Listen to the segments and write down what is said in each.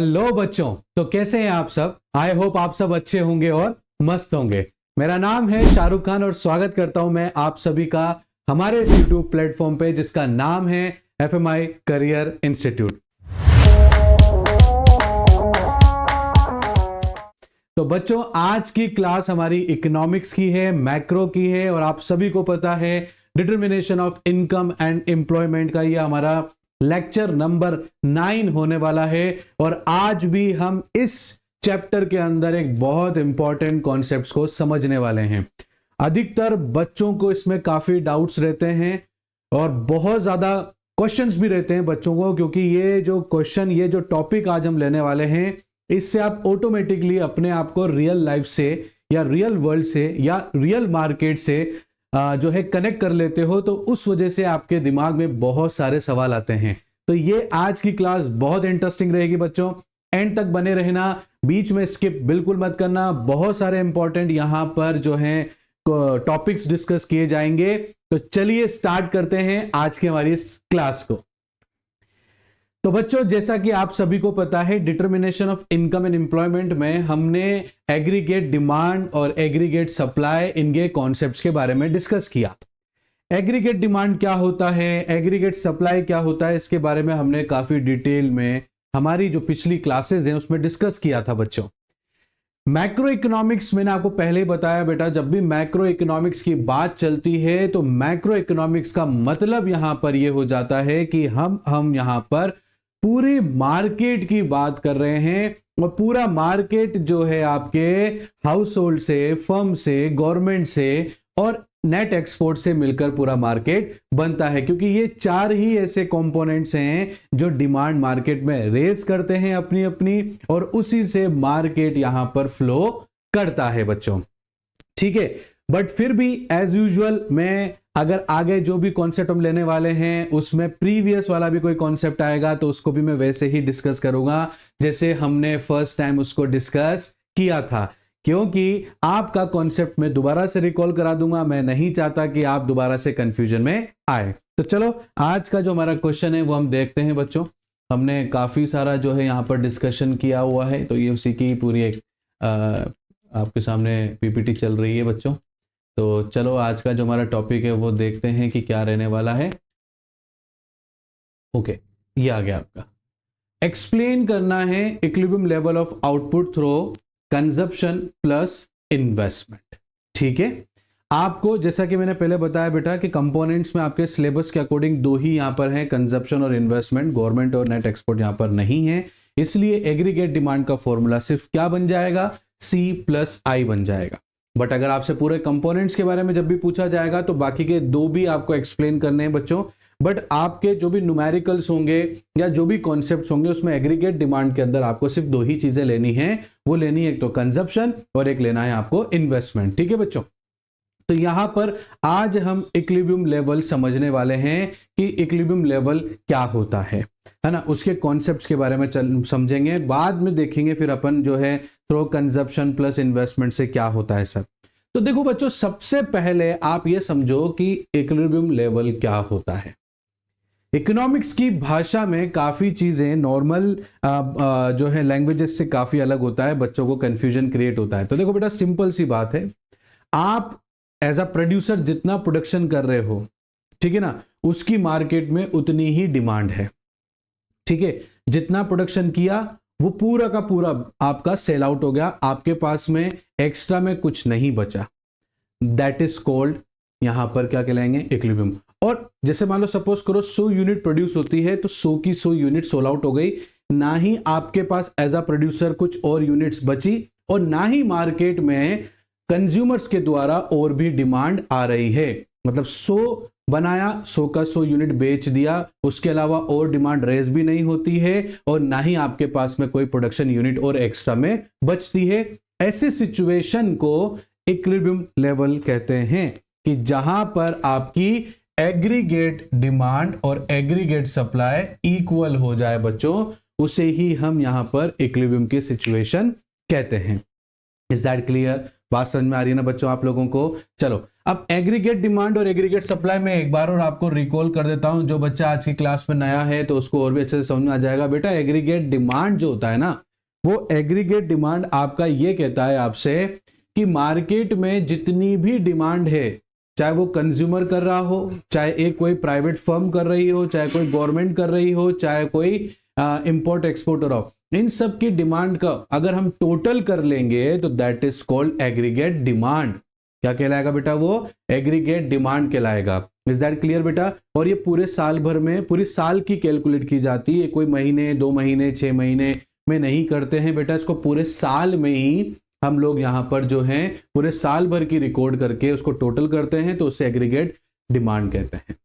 Hello बच्चों, तो कैसे हैं आप सब। आई होप आप सब अच्छे होंगे और मस्त होंगे। मेरा नाम है शाहरुख खान और स्वागत करता हूं मैं आप सभी का हमारे इस यूट्यूब प्लेटफॉर्म पे जिसका नाम है FMI करियर इंस्टीट्यूट। तो बच्चों, आज की क्लास हमारी इकोनॉमिक्स की है, मैक्रो की है और आप सभी को पता है determination of income and employment का ये हमारा लेक्चर नंबर 9 होने वाला है। और आज भी हम इस चैप्टर के अंदर एक बहुत इंपॉर्टेंट कॉन्सेप्ट्स को समझने वाले हैं। अधिकतर बच्चों को इसमें काफी डाउट्स रहते हैं और बहुत ज्यादा क्वेश्चंस भी रहते हैं बच्चों को, क्योंकि ये जो टॉपिक आज हम लेने वाले हैं इससे आप ऑटोमेटिकली अपने आप को रियल लाइफ से या रियल वर्ल्ड से या रियल मार्केट से जो है कनेक्ट कर लेते हो, तो उस वजह से आपके दिमाग में बहुत सारे सवाल आते हैं। तो ये आज की क्लास बहुत इंटरेस्टिंग रहेगी बच्चों, एंड तक बने रहना, बीच में स्किप बिल्कुल मत करना। बहुत सारे इंपॉर्टेंट यहां पर जो है टॉपिक्स डिस्कस किए जाएंगे। तो चलिए स्टार्ट करते हैं आज की हमारी इस क्लास को। तो बच्चों, जैसा कि आप सभी को पता है, determination of income and employment में हमने एग्रीगेट डिमांड और एग्रीगेट सप्लाई इनके कॉन्सेप्ट्स के बारे में डिस्कस किया। एग्रीगेट डिमांड क्या होता है, एग्रीगेट सप्लाई क्या होता है, इसके बारे में हमने काफी डिटेल में हमारी जो पिछली क्लासेस हैं उसमें डिस्कस किया था बच्चों। मैक्रो इकोनॉमिक्स मैंने आपको पहले ही बताया बेटा, जब भी मैक्रो इकोनॉमिक्स की बात चलती है तो मैक्रो इकोनॉमिक्स का मतलब यहां पर यह हो जाता है कि हम यहां पर पूरी मार्केट की बात कर रहे हैं। और पूरा मार्केट जो है आपके हाउस होल्ड से, फर्म से, गवर्नमेंट से और नेट एक्सपोर्ट से मिलकर पूरा मार्केट बनता है, क्योंकि ये चार ही ऐसे कंपोनेंट्स हैं जो डिमांड मार्केट में रेज करते हैं अपनी अपनी, और उसी से मार्केट यहां पर फ्लो करता है बच्चों। ठीक है, बट फिर भी एज यूजुअल मैं अगर आगे जो भी कॉन्सेप्ट हम लेने वाले हैं उसमें प्रीवियस वाला भी कोई कॉन्सेप्ट आएगा तो उसको भी मैं वैसे ही डिस्कस करूंगा जैसे हमने फर्स्ट टाइम उसको डिस्कस किया था, क्योंकि आपका कॉन्सेप्ट मैं दोबारा से रिकॉल करा दूंगा। मैं नहीं चाहता कि आप दोबारा से कंफ्यूजन में आए। तो चलो आज का जो हमारा क्वेश्चन है वो हम देखते हैं बच्चों। हमने काफी सारा जो है यहाँ पर डिस्कशन किया हुआ है, तो ये उसी की पूरी एक आपके सामने PPT चल रही है बच्चों। तो चलो आज का जो हमारा टॉपिक है वो देखते हैं कि क्या रहने वाला है। ओके, ये आ गया आपका। एक्सप्लेन करना है equilibrium level of output through consumption plus investment. ठीक है, आपको जैसा कि मैंने पहले बताया बेटा कि कंपोनेंट्स में आपके सिलेबस के अकॉर्डिंग दो ही यहां पर हैं, कंजप्शन और इन्वेस्टमेंट। गवर्नमेंट और नेट एक्सपोर्ट यहां पर नहीं है, इसलिए एग्रीगेट डिमांड का फॉर्मूला सिर्फ क्या बन जाएगा, C+I बन जाएगा। बट अगर आपसे पूरे कंपोनेंट्स के बारे में जब भी पूछा जाएगा तो बाकी के दो भी आपको एक्सप्लेन करने हैं बच्चों। बट आपके जो भी न्यूमेरिकल्स होंगे या जो भी कॉन्सेप्ट्स होंगे उसमें एग्रीगेट डिमांड के अंदर आपको सिर्फ दो ही चीजें लेनी है, वो लेनी है एक तो कंजप्शन और एक लेना है आपको इन्वेस्टमेंट। ठीक है बच्चों, तो यहां पर आज हम इक्विलिब्रियम लेवल समझने वाले हैं कि इक्विलिब्रियम लेवल क्या होता है ना, उसके कॉन्सेप्ट्स के बारे में समझेंगे। बाद में देखेंगे फिर अपन जो है थ्रू कंजप्शन प्लस इन्वेस्टमेंट से क्या होता है सब। तो देखो बच्चों, सबसे पहले आप ये समझो कि इक्विलिब्रियम लेवल क्या होता है। इकोनॉमिक्स की भाषा में काफी चीजें नॉर्मल जो है लैंग्वेजेस से काफी अलग होता है, बच्चों को कंफ्यूजन क्रिएट होता है। तो देखो बेटा, सिंपल सी बात है, आप एज अ प्रोड्यूसर जितना प्रोडक्शन कर रहे हो, ठीक है ना, उसकी मार्केट में उतनी ही डिमांड है। ठीक है, जितना प्रोडक्शन किया वो पूरा का पूरा आपका सेल आउट हो गया, आपके पास में एक्स्ट्रा में कुछ नहीं बचा। दैट इज कॉल्ड, यहां पर क्या कहलाएंगे, इक्विलिब्रियम। और जैसे मान लो सपोज करो 100 यूनिट प्रोड्यूस होती है तो 100 की 100 यूनिट सोल्ड आउट हो गई, ना ही आपके पास एज अ प्रोड्यूसर कुछ और यूनिट्स बची और ना ही मार्केट में कंज्यूमर्स के द्वारा और भी डिमांड आ रही है। मतलब 100 बनाया, 100 का 100 यूनिट बेच दिया, उसके अलावा और डिमांड रेज भी नहीं होती है और ना ही आपके पास में कोई प्रोडक्शन यूनिट और एक्स्ट्रा में बचती है। ऐसे सिचुएशन को इक्विलिब्रियम लेवल कहते हैं कि जहां पर आपकी एग्रीगेट डिमांड और एग्रीगेट सप्लाई इक्वल हो जाए बच्चों, उसे ही हम यहां पर इक्विलिब्रियम की सिचुएशन कहते हैं। Is that clear? बात समझ में आ रही है ना बच्चों आप लोगों को? चलो अब एग्रीगेट डिमांड और एग्रीगेट सप्लाई में एक बार और आपको रिकॉल कर देता हूं, जो बच्चा आज की क्लास में नया है तो उसको और भी अच्छे से समझ में आ जाएगा। बेटा एग्रीगेट डिमांड जो होता है ना, वो एग्रीगेट डिमांड आपका ये कहता है आपसे कि मार्केट में जितनी भी डिमांड है, चाहे वो कंज्यूमर कर रहा हो, चाहे एक कोई प्राइवेट फर्म कर रही हो, चाहे कोई गवर्नमेंट कर रही हो, चाहे कोई इंपोर्ट एक्सपोर्टर हो, इन सब की डिमांड का अगर हम टोटल कर लेंगे तो that is called aggregate demand. क्या कहलाएगा बेटा? वो एग्रीगेट डिमांड कहलाएगा। इज दैट क्लियर बेटा? और ये पूरे साल भर में, पूरी साल की कैलकुलेट की जाती है, कोई महीने, 2 महीने, 6 महीने में नहीं करते हैं बेटा, इसको पूरे साल में ही हम लोग यहाँ पर जो है पूरे साल भर की रिकॉर्ड करके उसको टोटल करते हैं, तो उसे एग्रीगेट डिमांड कहते हैं।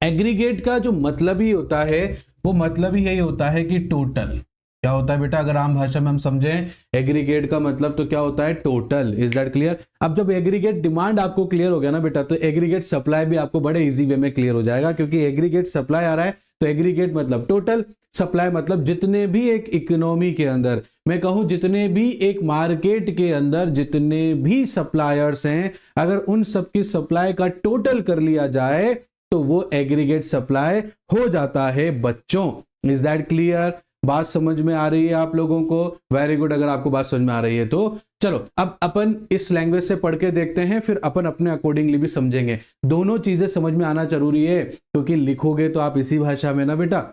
एग्रीगेट का जो मतलब ही होता है, वो मतलब ही यही होता है कि टोटल। क्या होता है बेटा? अगर आम भाषा में हम समझें एग्रीगेट का मतलब तो क्या होता है? टोटल। Is that clear? अब जब एग्रीगेट डिमांड आपको क्लियर हो गया ना बेटा, तो एग्रीगेट सप्लाई भी आपको बड़े इजी वे में क्लियर हो जाएगा, क्योंकि एग्रीगेट सप्लाई आ रहा है तो एग्रीगेट मतलब टोटल, सप्लाई मतलब जितने भी एक इकोनॉमी के अंदर, मैं कहूं जितने भी एक मार्केट के अंदर जितने भी सप्लायर्स हैं, अगर उन सबकी सप्लाई का टोटल कर लिया जाए तो वो एग्रीगेट सप्लाई हो जाता है बच्चों। Is that clear? बात समझ में आ रही है आप लोगों को? Very good. अगर आपको बात समझ में आ रही है तो चलो अब अपन इस लैंग्वेज से पढ़ के देखते हैं, फिर अपन अपने अकॉर्डिंगली भी समझेंगे। दोनों चीजें समझ में आना जरूरी है, क्योंकि लिखोगे तो आप इसी भाषा में ना बेटा,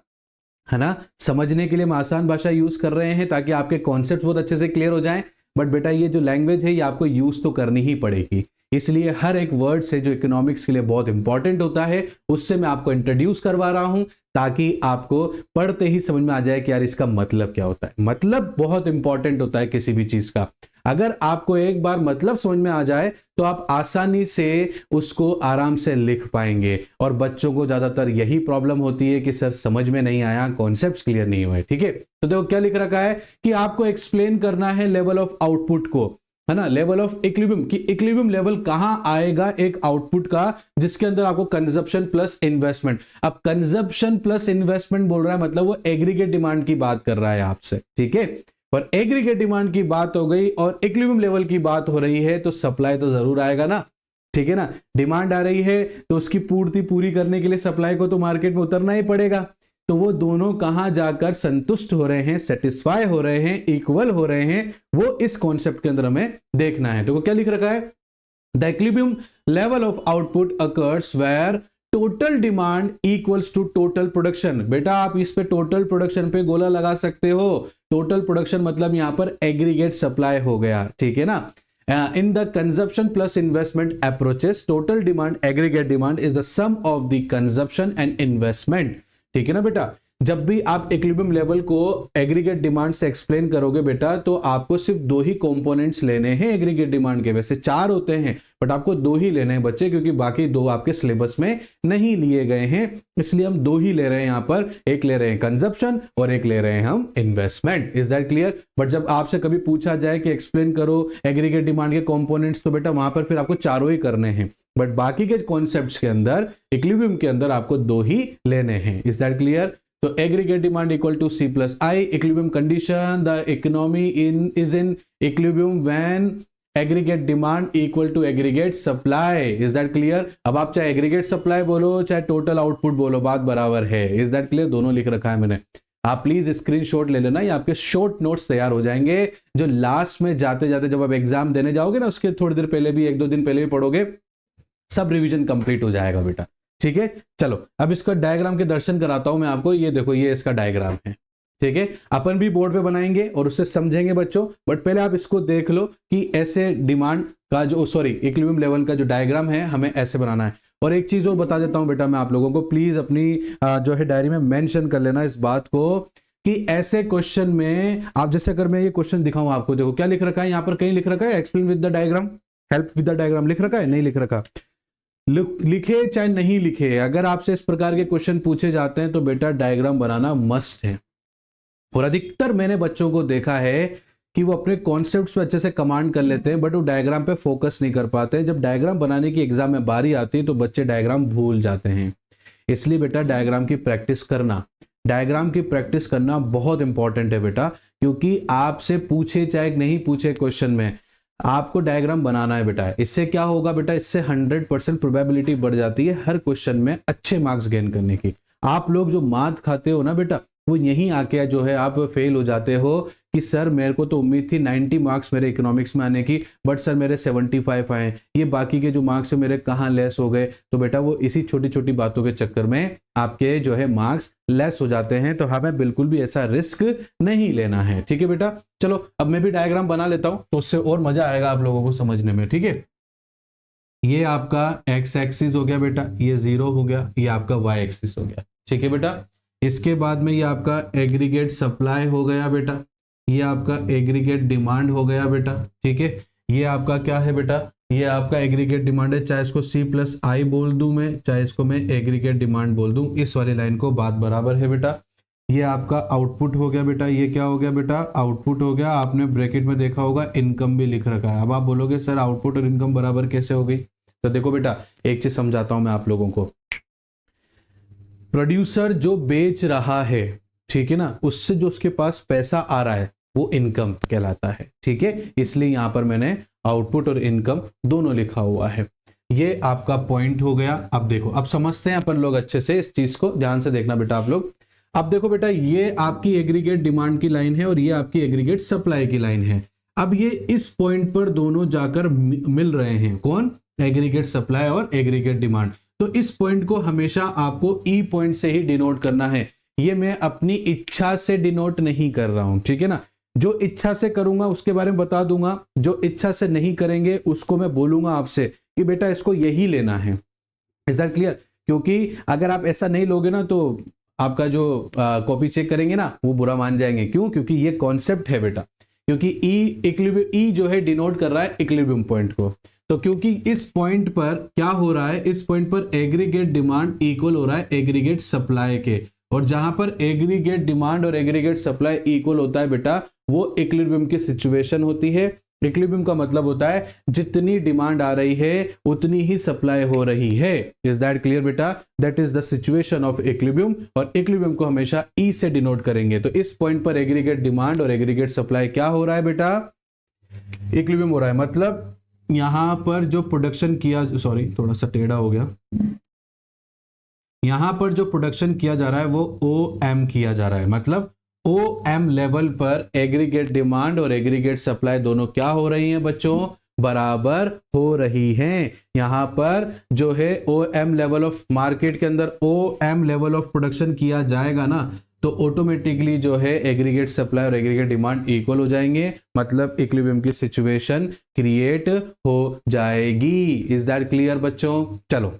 है ना? समझने के लिए हम आसान भाषा यूज कर रहे हैं ताकि आपके कॉन्सेप्ट बहुत अच्छे से क्लियर हो जाएं, बट बेटा ये जो लैंग्वेज है ये आपको यूज तो करनी ही पड़ेगी। इसलिए हर एक वर्ड से जो इकोनॉमिक्स के लिए बहुत इंपॉर्टेंट होता है, उससे मैं आपको इंट्रोड्यूस करवा रहा हूं, ताकि आपको पढ़ते ही समझ में आ जाए कि यार इसका मतलब क्या होता है। मतलब बहुत इंपॉर्टेंट होता है किसी भी चीज का। अगर आपको एक बार मतलब समझ में आ जाए तो आप आसानी से उसको आराम से लिख पाएंगे। और बच्चों को ज्यादातर यही प्रॉब्लम होती है कि सर समझ में नहीं आया, कॉन्सेप्ट्स क्लियर नहीं हुए। ठीक है, तो देखो क्या लिख रखा है कि आपको एक्सप्लेन करना है लेवल ऑफ आउटपुट को, है ना? लेवल ऑफ इक्विलिब्रियम, कि इक्विलिब्रियम लेवल कहां आएगा एक आउटपुट का, जिसके अंदर आपको कंजप्शन प्लस इन्वेस्टमेंट। अब कंजप्शन प्लस इन्वेस्टमेंट बोल रहा है, मतलब वो एग्रीगेट डिमांड की बात कर रहा है आपसे। ठीक है, पर एग्रीगेट डिमांड की बात हो गई और इक्विलिब्रियम लेवल की बात हो रही है, तो सप्लाई तो जरूर आएगा ना। ठीक है ना? डिमांड आ रही है तो उसकी पूर्ति पूरी करने के लिए सप्लाई को तो मार्केट में उतरना ही पड़ेगा। तो वो दोनों कहां जाकर संतुष्ट हो रहे हैं, सेटिस्फाई हो रहे हैं, इक्वल हो रहे हैं, वो इस कॉन्सेप्ट के अंदर हमें देखना है। तो वो क्या लिख रखा है? The equilibrium level of output occurs where total demand equals to total production. बेटा आप इस पे टोटल प्रोडक्शन पे गोला लगा सकते हो। टोटल प्रोडक्शन मतलब यहां पर एग्रीगेट सप्लाई हो गया। ठीक है ना? In the consumption plus investment approaches, total demand, aggregate demand is the sum of the consumption and investment. ठीक है ना बेटा? जब भी आप इक्विलिब्रियम लेवल को एग्रीगेट डिमांड से एक्सप्लेन करोगे बेटा, तो आपको सिर्फ 2 ही कंपोनेंट्स लेने हैं एग्रीगेट डिमांड के। वैसे 4 होते हैं, बट आपको 2 ही लेने हैं बच्चे, क्योंकि बाकी 2 आपके सिलेबस में नहीं लिए गए हैं, इसलिए हम 2 ही ले रहे हैं यहाँ पर। एक ले रहे हैं कंजप्शन और एक ले रहे हैं हम investment. Is that clear? But जब आपसे कभी पूछा जाए कि एक्सप्लेन करो एग्रीगेट डिमांड के कॉम्पोनेंट्स, तो बेटा वहां पर फिर आपको 4 ही करने हैं, बट बाकी के कॉन्सेप्ट्स के अंदर, इक्विलिब्रियम के अंदर आपको 2 ही लेने हैं। Is that clear? तो aggregate demand equal to C plus I, equilibrium condition, the economy is in equilibrium when aggregate demand equal to aggregate supply. Is that clear? अब आप चाहे एग्रीगेट सप्लाई बोलो चाहे टोटल आउटपुट बोलो, बात बराबर है। Is that clear? दोनों लिख रखा है मैंने। आप प्लीज स्क्रीनशॉट ले लेना, ये आपके शॉर्ट नोट्स तैयार हो जाएंगे, जो लास्ट में जाते जाते जब आप एग्जाम देने जाओगे ना, उसके थोड़ी देर पहले भी, 1-2 दिन पहले भी पढ़ोगे, सब रिवीजन कंप्लीट हो जाएगा बेटा। ठीक है, चलो अब इसका डायग्राम के दर्शन कराता हूं मैं आपको। ये देखो, ये इसका डायग्राम है। ठीक है, अपन भी बोर्ड पे बनाएंगे और उससे समझेंगे बच्चों, बट पहले आप इसको देख लो कि ऐसे डिमांड का जो, सॉरी, इक्विलिब्रियम लेवल का जो डायग्राम है हमें ऐसे बनाना है। और एक चीज और बता देता हूं बेटा मैं आप लोगों को, प्लीज अपनी जो है डायरी में मेंशन कर लेना इस बात को कि ऐसे क्वेश्चन में आप, जैसे अगर मैं ये क्वेश्चन दिखाऊं आपको, देखो क्या लिख रखा है यहाँ पर, कहीं लिख रखा है explain with the diagram, help with the diagram लिख रखा है? नहीं लिख रखा। लिखे चाहे नहीं लिखे, अगर आपसे इस प्रकार के क्वेश्चन पूछे जाते हैं तो बेटा डायग्राम बनाना मस्ट है। और अधिकतर मैंने बच्चों को देखा है कि वो अपने कॉन्सेप्ट्स पे अच्छे से कमांड कर लेते हैं, बट वो डायग्राम पे फोकस नहीं कर पाते हैं। जब डायग्राम बनाने की एग्जाम में बारी आती है तो बच्चे डायग्राम भूल जाते हैं। इसलिए बेटा डायग्राम की प्रैक्टिस करना, डायग्राम की प्रैक्टिस करना बहुत इंपॉर्टेंट है बेटा, क्योंकि आपसे पूछे चाहे नहीं पूछे क्वेश्चन में, आपको डायग्राम बनाना है बेटा। इससे क्या होगा बेटा, इससे 100% प्रोबेबिलिटी बढ़ जाती है हर क्वेश्चन में अच्छे मार्क्स गेन करने की। आप लोग जो मात खाते हो ना बेटा, वो यहीं आके जो है आप फेल हो जाते हो कि सर मेरे को तो उम्मीद थी 90 मार्क्स मेरे इकोनॉमिक्स में आने की, बट सर मेरे 75 आए, ये बाकी के जो मार्क्स है मेरे कहाँ लेस हो गए। तो बेटा वो इसी छोटी छोटी बातों के चक्कर में आपके जो है मार्क्स लेस हो जाते हैं। तो हमें बिल्कुल भी ऐसा रिस्क नहीं लेना है, ठीक है बेटा। चलो अब मैं भी डायग्राम बना लेता हूं तो उससे और मजा आएगा आप लोगों को समझने में, ठीक है। ये आपका एक्स एक्सिस हो गया बेटा, ये 0 हो गया, ये आपका वाई एक्सिस हो गया, ठीक है बेटा। इसके बाद में ये आपका एग्रीगेट सप्लाई हो गया बेटा, ये आपका एग्रीगेट डिमांड हो गया बेटा, ठीक है। ये आपका क्या है बेटा, ये आपका एग्रीगेट डिमांड है, चाहे इसको C+I बोल दूं मैं, चाहे इसको मैं एग्रीगेट डिमांड बोल दूं, इस वाली लाइन को बात बराबर है बेटा। ये आपका आउटपुट हो गया बेटा, ये क्या हो गया बेटा, आउटपुट हो गया। आपने ब्रैकेट में देखा होगा इनकम भी लिख रखा है। अब आप बोलोगे सर आउटपुट और इनकम बराबर कैसे हो गई, तो देखो बेटा एक चीज समझाता हूं मैं आप लोगों को। प्रोड्यूसर जो बेच रहा है, ठीक है ना, उससे जो उसके पास पैसा आ रहा है वो इनकम कहलाता है, ठीक है। इसलिए यहां पर मैंने आउटपुट और इनकम दोनों लिखा हुआ है। ये आपका पॉइंट हो गया। अब देखो, अब समझते हैं अपन लोग अच्छे से इस चीज को, ध्यान से देखना बेटा आप लोग। अब देखो बेटा, ये आपकी एग्रीगेट डिमांड की लाइन है और ये आपकी एग्रीगेट सप्लाई की लाइन है। अब ये इस पॉइंट पर दोनों जाकर मिल रहे हैं, कौन, एग्रीगेट सप्लाई और एग्रीगेट डिमांड। तो इस पॉइंट को हमेशा आपको ई पॉइंट से ही डिनोट करना है। ये मैं अपनी इच्छा से डिनोट नहीं कर रहा हूं, ठीक है ना। जो इच्छा से करूंगा उसके बारे में बता दूंगा, जो इच्छा से नहीं करेंगे उसको मैं बोलूंगा आपसे कि बेटा इसको यही लेना है। Is that clear? क्योंकि अगर आप ऐसा नहीं लोगे ना तो आपका जो कॉपी चेक करेंगे ना वो बुरा मान जाएंगे। क्यों? क्योंकि ये कॉन्सेप्ट है बेटा, क्योंकि ई जो है डिनोट कर रहा है इक्विलिब्रियम पॉइंट को। तो क्योंकि इस पॉइंट पर क्या हो रहा है, इस पॉइंट पर एग्रीगेट डिमांड इक्वल हो रहा है एग्रीगेट सप्लाई के, और जहां पर एग्रीगेट डिमांड और एग्रीगेट सप्लाई इक्वल होता है बेटा वो इक्विलिब्रियम की सिचुएशन होती है। इक्विलिब्रियम का मतलब होता है जितनी डिमांड आ रही है उतनी ही सप्लाई हो रही है। इज दैट क्लियर बेटा? That is the situation of equilibrium, और इक्विलिब्रियम को हमेशा ई से डिनोट करेंगे। तो इस पॉइंट पर एग्रीगेट डिमांड और एग्रीगेट सप्लाई क्या हो रहा है बेटा, इक्विलिब्रियम हो रहा है। मतलब यहां पर जो प्रोडक्शन किया, सॉरी थोड़ा सा टेढ़ा हो गया, यहां पर जो प्रोडक्शन किया जा रहा है वो OM किया जा रहा है। मतलब OM लेवल पर एग्रीगेट डिमांड और एग्रीगेट सप्लाई दोनों क्या हो रही हैं बच्चों, बराबर हो रही हैं। यहां पर जो है OM लेवल ऑफ मार्केट के अंदर OM लेवल ऑफ प्रोडक्शन किया जाएगा ना, तो ऑटोमेटिकली जो है एग्रीगेट सप्लाई और एग्रीगेट डिमांड इक्वल हो जाएंगे। मतलब इक्विलिब्रियम की सिचुएशन क्रिएट हो जाएगी। इज दैट क्लियर बच्चों? चलो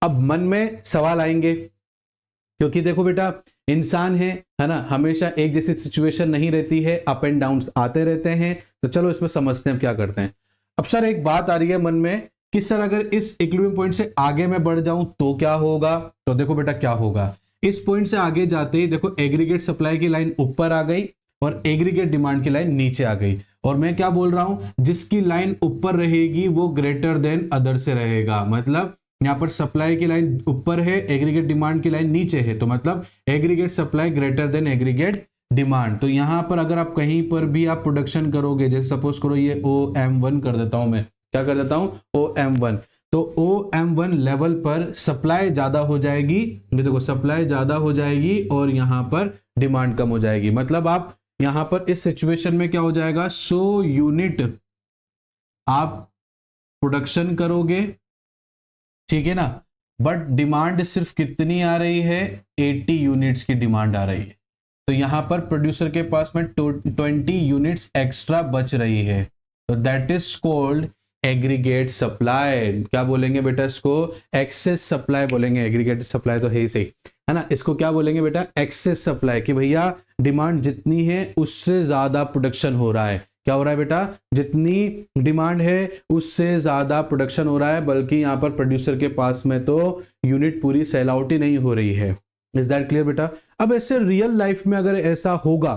अब मन में सवाल आएंगे, क्योंकि देखो बेटा इंसान है ना, हमेशा एक जैसी सिचुएशन नहीं रहती है, अप एंड डाउन आते रहते हैं। तो चलो इसमें समझते हैं हम क्या करते हैं। अब सर एक बात आ रही है मन में कि सर अगर इस इक्विलिब्रियम पॉइंट से आगे मैं बढ़ जाऊं तो क्या होगा। तो देखो बेटा क्या होगा, इस पॉइंट से आगे जाते ही देखो एग्रीगेट सप्लाई की लाइन ऊपर आ गई और एग्रीगेट डिमांड की लाइन नीचे आ गई। और मैं क्या बोल रहा हूं, जिसकी लाइन ऊपर रहेगी वो ग्रेटर देन अदर से रहेगा। मतलब यहां पर सप्लाई की लाइन ऊपर है, एग्रीगेट डिमांड की लाइन नीचे है, तो मतलब aggregate supply greater than aggregate demand. तो यहां पर अगर आप कहीं पर भी आप प्रोडक्शन करोगे, जैसे सपोज करो ये OM1 कर देता हूं मैं, क्या कर देता हूं, OM1, तो OM1 लेवल पर सप्लाई ज्यादा हो जाएगी। ये देखो सप्लाई ज्यादा हो जाएगी और यहां पर डिमांड कम हो जाएगी। मतलब आप यहां पर इस सिचुएशन में क्या हो जाएगा, 100 यूनिट आप प्रोडक्शन करोगे, ठीक है ना, बट डिमांड सिर्फ कितनी आ रही है, 80 यूनिट्स की डिमांड आ रही है। तो यहां पर प्रोड्यूसर के पास में 20 यूनिट्स एक्स्ट्रा बच रही है। तो that is called aggregate supply. क्या बोलेंगे बेटा इसको, एक्सेस सप्लाई बोलेंगे। एग्रीगेट सप्लाई तो है ही सही, है ना। इसको क्या बोलेंगे बेटा, एक्सेस सप्लाई, कि भैया डिमांड जितनी है उससे ज्यादा प्रोडक्शन हो रहा है। क्या हो रहा है बेटा, जितनी डिमांड है उससे ज्यादा प्रोडक्शन हो रहा है, बल्कि यहां पर प्रोड्यूसर के पास में तो यूनिट पूरी सेल आउट ही नहीं हो रही है। इज दैट क्लियर बेटा? अब ऐसे रियल लाइफ में अगर ऐसा होगा,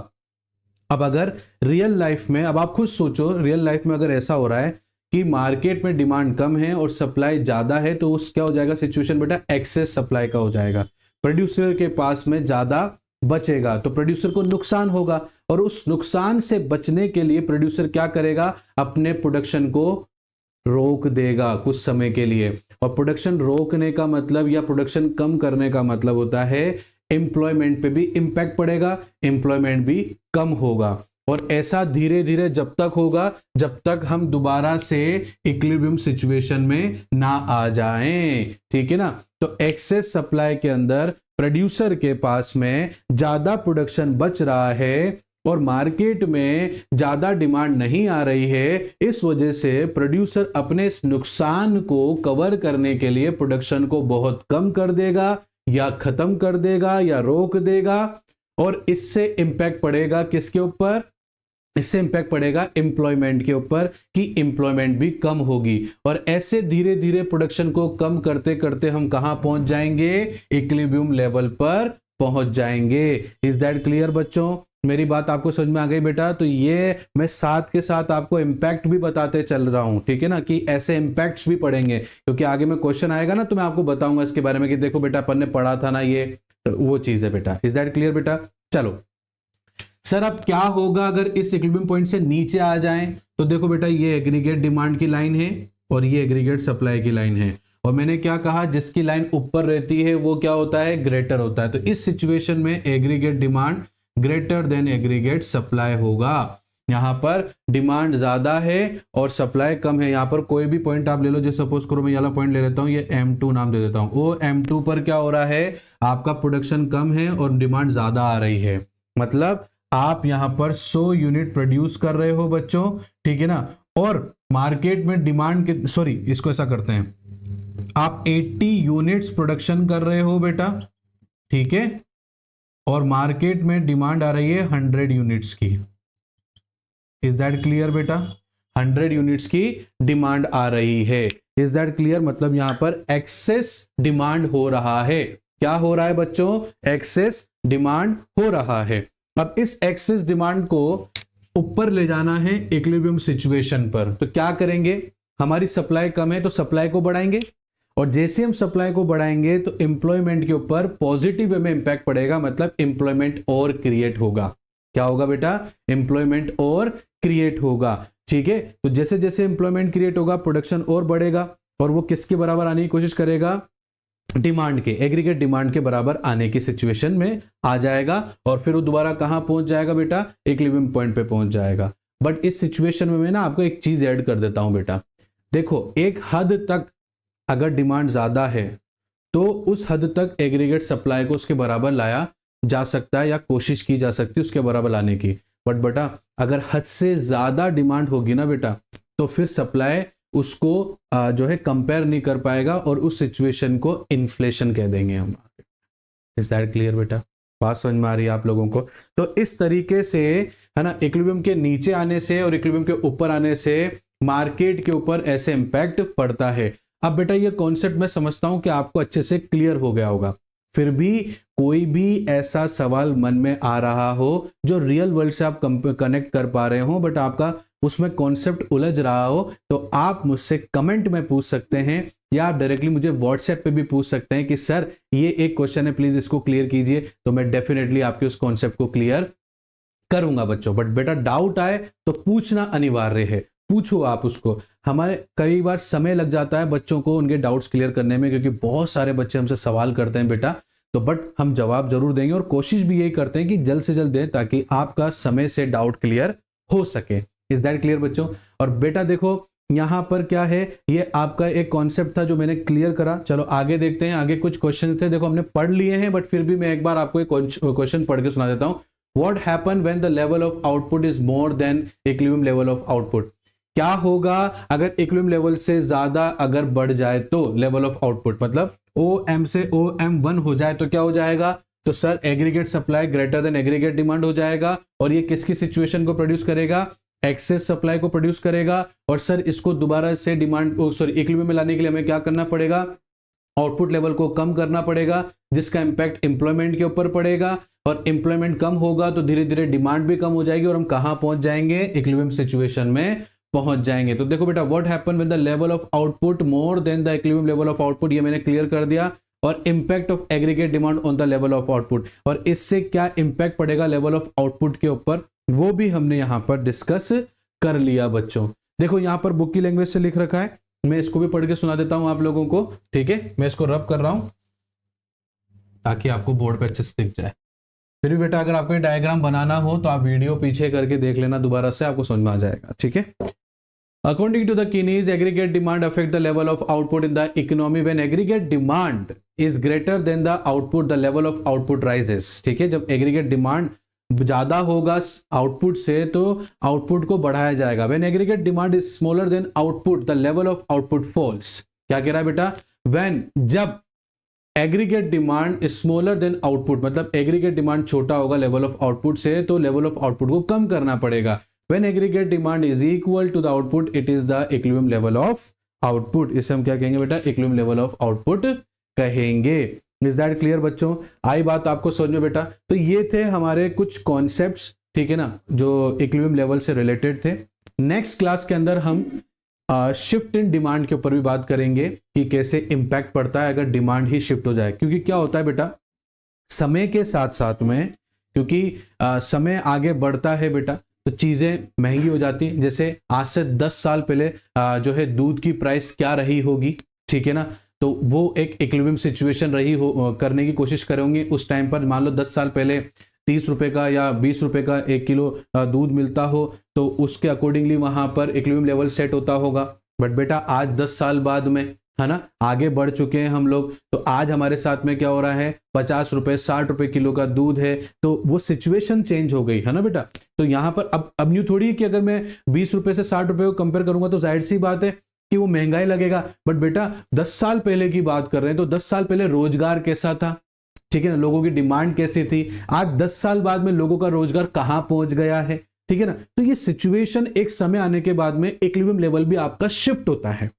अब अगर रियल लाइफ में, अब आप खुद सोचो, रियल लाइफ में अगर ऐसा हो रहा है कि मार्केट में डिमांड कम है और सप्लाई ज्यादा है, तो उस क्या हो जाएगा सिचुएशन बेटा, एक्सेस सप्लाई का हो जाएगा। प्रोड्यूसर के पास में ज्यादा बचेगा तो प्रोड्यूसर को नुकसान होगा, और उस नुकसान से बचने के लिए प्रोड्यूसर क्या करेगा, अपने प्रोडक्शन को रोक देगा कुछ समय के लिए। और प्रोडक्शन रोकने का मतलब या प्रोडक्शन कम करने का मतलब होता है एम्प्लॉयमेंट पे भी इंपैक्ट पड़ेगा, एम्प्लॉयमेंट भी कम होगा। और ऐसा धीरे धीरे जब तक होगा जब तक हम दोबारा से इक्विलिब्रियम सिचुएशन में ना आ जाएं, ठीक है ना। तो एक्सेस सप्लाई के अंदर प्रोड्यूसर के पास में ज्यादा प्रोडक्शन बच रहा है और मार्केट में ज्यादा डिमांड नहीं आ रही है, इस वजह से प्रोड्यूसर अपने इस नुकसान को कवर करने के लिए प्रोडक्शन को बहुत कम कर देगा या खत्म कर देगा या रोक देगा। और इससे इंपैक्ट पड़ेगा किसके ऊपर, इससे इंपैक्ट पड़ेगा एम्प्लॉयमेंट के ऊपर कि एम्प्लॉयमेंट भी कम होगी। और ऐसे धीरे धीरे प्रोडक्शन को कम करते करते हम कहां पहुंच जाएंगे, इक्विलिब्रियम लेवल पर पहुंच जाएंगे। इज दैट क्लियर बच्चों, मेरी बात आपको समझ में आ गई बेटा। तो ये मैं साथ के साथ आपको इंपैक्ट भी बताते चल रहा हूं, ठीक है ना, कि ऐसे इंपैक्ट्स भी पड़ेंगे, क्योंकि आगे में क्वेश्चन आएगा ना तो मैं आपको बताऊंगा इसके बारे में कि देखो बेटा अपन ने पढ़ा था ना ये, तो वो चीज है बेटा। इज दैट क्लियर बेटा। चलो सर अब क्या होगा अगर इस इक्विलिब्रियम पॉइंट से नीचे आ जाएं, तो देखो बेटा ये एग्रीगेट डिमांड की लाइन है और ये एग्रीगेट सप्लाई की लाइन है, और मैंने क्या कहा जिसकी लाइन ऊपर रहती है वो क्या होता है, ग्रेटर होता है। तो इस सिचुएशन में aggregate demand greater than aggregate supply होगा। यहां पर डिमांड ज्यादा है और सप्लाई कम है। यहां पर कोई भी पॉइंट आप ले लो, जैसे सपोज करो मैं ये वाला पॉइंट ले लेता हूं, ये M2 नाम दे देता हूं। वो M2 पर क्या हो रहा है, आपका प्रोडक्शन कम है और डिमांड ज्यादा आ रही है। मतलब आप यहां पर 100 यूनिट प्रोड्यूस कर रहे हो बच्चों, ठीक है ना, और मार्केट में डिमांड के सॉरी इसको ऐसा करते हैं, आप 80 यूनिट्स प्रोडक्शन कर रहे हो बेटा, ठीक है, और मार्केट में डिमांड आ रही है 100 यूनिट्स की। इज दैट क्लियर बेटा, 100 यूनिट्स की डिमांड आ रही है। इज दैट क्लियर, मतलब यहां पर एक्सेस डिमांड हो रहा है। क्या हो रहा है बच्चों, एक्सेस डिमांड हो रहा है। अब इस एक्सेस डिमांड को ऊपर ले जाना है इक्विलिब्रियम सिचुएशन पर, तो क्या करेंगे, हमारी सप्लाई कम है तो सप्लाई को बढ़ाएंगे, और जैसे हम सप्लाई को बढ़ाएंगे तो एम्प्लॉयमेंट के ऊपर पॉजिटिव वे में इंपैक्ट पड़ेगा, मतलब एम्प्लॉयमेंट और क्रिएट होगा। क्या होगा बेटा, एम्प्लॉयमेंट और क्रिएट होगा, ठीक है। तो जैसे जैसे एम्प्लॉयमेंट क्रिएट होगा प्रोडक्शन और बढ़ेगा, और वो किसके बराबर आने की कोशिश करेगा, डिमांड के, एग्रीगेट डिमांड के बराबर आने की सिचुएशन में आ जाएगा, और फिर वो दोबारा कहां पहुंच जाएगा बेटा, इक्विलिब्रियम पॉइंट पे पहुंच जाएगा। बट इस सिचुएशन में मैं ना आपको एक चीज ऐड कर देता हूं बेटा, देखो एक हद तक अगर डिमांड ज्यादा है तो उस हद तक एग्रीगेट सप्लाई को उसके बराबर लाया जा सकता है या कोशिश की जा सकती है उसके बराबर लाने की। बट बेटा अगर हद से ज्यादा डिमांड होगी ना बेटा, तो फिर सप्लाई उसको जो है कंपेयर नहीं कर पाएगा, और उस सिचुएशन को इन्फ्लेशन कह देंगे हम। इज दैट क्लियर बेटा, बात समझ में आ रही है आप लोगों को। तो इस तरीके से है ना, इक्विलिब्रियम के नीचे आने से और इक्विलिब्रियम के ऊपर आने से मार्केट के ऊपर ऐसे इंपैक्ट पड़ता है। अब बेटा ये कॉन्सेप्ट मैं समझता हूं कि आपको अच्छे से क्लियर हो गया होगा, फिर भी कोई भी ऐसा सवाल मन में आ रहा हो जो रियल वर्ल्ड से आप कनेक्ट कर पा रहे हो बट आपका उसमें कॉन्सेप्ट उलझ रहा हो, तो आप मुझसे कमेंट में पूछ सकते हैं, या आप डायरेक्टली मुझे व्हाट्सएप पे भी पूछ सकते हैं कि सर ये एक क्वेश्चन है प्लीज इसको क्लियर कीजिए, तो मैं डेफिनेटली आपके उस कॉन्सेप्ट को क्लियर करूंगा बच्चों। बट बेटा डाउट आए तो पूछना अनिवार्य है, पूछो आप उसको। हमारे कई बार समय लग जाता है बच्चों को उनके डाउट्स क्लियर करने में, क्योंकि बहुत सारे बच्चे हमसे सवाल करते हैं बेटा, तो बट हम जवाब जरूर देंगे और कोशिश भी यही करते हैं कि जल्द से जल्द दें ताकि आपका समय से डाउट क्लियर हो सके। इज दैट क्लियर बच्चों। और बेटा देखो यहां पर क्या है, ये आपका एक कॉन्सेप्ट था जो मैंने क्लियर करा। चलो आगे देखते हैं, आगे कुछ क्वेश्चन थे, देखो हमने पढ़ लिए हैं बट फिर भी मैं एक बार आपको एक क्वेश्चन पढ़ के सुना देता हूं। What happen when the level of output is more than equilibrium level of output. क्या होगा अगर इक्विलिब्रियम लेवल से ज्यादा अगर बढ़ जाए तो लेवल ऑफ आउटपुट, मतलब OM से OM1 हो जाए तो क्या हो जाएगा, तो sir aggregate supply greater than aggregate demand हो जाएगा, और ये किसकी सिचुएशन को प्रोड्यूस करेगा, एक्सेस सप्लाई को प्रोड्यूस करेगा। और सर इसको दोबारा से डिमांड इक्विलिब्रियम में लाने के लिए हमें क्या करना पड़ेगा, आउटपुट लेवल को कम करना पड़ेगा, जिसका इंपैक्ट एम्प्लॉयमेंट के ऊपर पड़ेगा, और एम्प्लॉयमेंट कम होगा तो धीरे धीरे डिमांड भी कम हो जाएगी और हम कहां पहुंच जाएंगे, इक्विलिब्रियम सिचुएशन में पहुंच जाएंगे। तो देखो बेटा what happen when the level of output more than the equilibrium level of output, ये मैंने क्लियर कर दिया। और impact of aggregate demand on the level of output, और इससे क्या इम्पैक्ट पड़ेगा लेवल ऑफ आउटपुट के ऊपर, वो भी हमने यहां पर डिस्कस कर लिया बच्चों। देखो यहां पर बुक की लैंग्वेज से लिख रखा है, मैं इसको भी पढ़ के सुना देता हूं आप लोगों को, ठीक है। मैं इसको रब कर रहा हूं ताकि आपको बोर्ड पे अच्छे से दिख जाए। फिर भी बेटा अगर आपको ये डायग्राम बनाना हो तो आप वीडियो पीछे करके देख लेना दोबारा से, आपको समझ में आ जाएगा, ठीक है। According to the Keynes, aggregate demand affect the level of output in the economy. When aggregate demand is greater than the output, the level of output rises. ठीक है, जब aggregate demand ज्यादा होगा आउटपुट से तो आउटपुट को बढ़ाया जाएगा। When aggregate demand is smaller than output, the level of output falls. क्या कह रहा है बेटा? When जब aggregate demand smaller than output, मतलब एग्रीगेट डिमांड छोटा होगा लेवल ऑफ आउटपुट से तो लेवल ऑफ आउटपुट को कम करना पड़ेगा। When aggregate demand is equal to the output, it is the equilibrium level of output. इसे हम क्या कहेंगे बेटा? equilibrium level of output कहेंगे। Is that clear बच्चों? आई बात आपको समझ में बेटा? तो ये थे हमारे कुछ कॉन्सेप्ट्स, ठीक है ना, जो equilibrium level से रिलेटेड थे। नेक्स्ट क्लास के अंदर हम शिफ्ट इन डिमांड के ऊपर भी बात करेंगे कि कैसे इंपैक्ट पड़ता है अगर डिमांड ही शिफ्ट हो जाए। क्योंकि क्या होता है बेटा, समय के साथ साथ में, क्योंकि समय आगे बढ़ता है बेटा, तो चीज़ें महंगी हो जाती हैं। जैसे आज से 10 साल पहले जो है दूध की प्राइस क्या रही होगी, ठीक है ना, तो वो एक इक्विलिब्रियम सिचुएशन रही हो करने की कोशिश करेंगे उस टाइम पर। मान लो 10 साल पहले 30 रुपए का या 20 रुपए का 1 किलो दूध मिलता हो तो उसके अकॉर्डिंगली वहां पर इक्विलिब्रियम लेवल सेट होता होगा। बट बेटा आज 10 साल बाद में, है ना, आगे बढ़ चुके हैं हम लोग, तो आज हमारे साथ में क्या हो रहा है, 50 रुपए 60 रुपए किलो का दूध है, तो वो सिचुएशन चेंज हो गई है ना बेटा। तो यहाँ पर अब न्यू थोड़ी है कि अगर मैं 20 रुपए से 60 रुपए को कंपेयर करूंगा तो जाहिर सी बात है कि वो महंगाई लगेगा। बट बेटा 10 साल पहले की बात कर रहे हैं, तो 10 साल पहले रोजगार कैसा था, ठीक है ना, लोगों की डिमांड कैसी थी, आज 10 साल बाद में लोगों का रोजगार कहां पहुंच गया है, ठीक है ना। तो ये सिचुएशन एक समय आने के बाद में इक्विलिब्रियम लेवल भी आपका शिफ्ट होता है।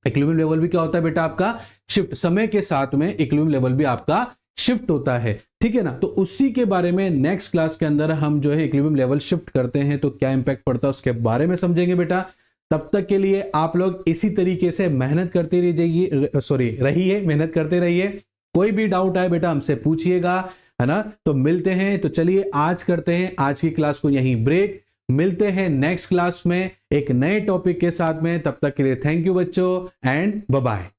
इक्विलिब्रियम लेवल भी क्या होता है बेटा आपका शिफ्ट, समय के साथ में इक्विलिब्रियम लेवल भी आपका शिफ्ट होता है, ठीक है ना। तो उसी के बारे में नेक्स्ट क्लास के अंदर हम जो है इक्विलिब्रियम लेवल शिफ्ट करते हैं तो क्या इंपैक्ट पड़ता है उसके बारे में समझेंगे बेटा। तब तक के लिए आप लोग इसी तरीके से मेहनत करते रहिए, मेहनत करते रहिए। कोई भी डाउट आए बेटा हमसे पूछिएगा, है ना। तो मिलते हैं, तो चलिए आज करते हैं आज की क्लास को यहीं ब्रेक। मिलते हैं नेक्स्ट क्लास में एक नए टॉपिक के साथ में, तब तक के लिए थैंक यू बच्चों एंड बाय बाय।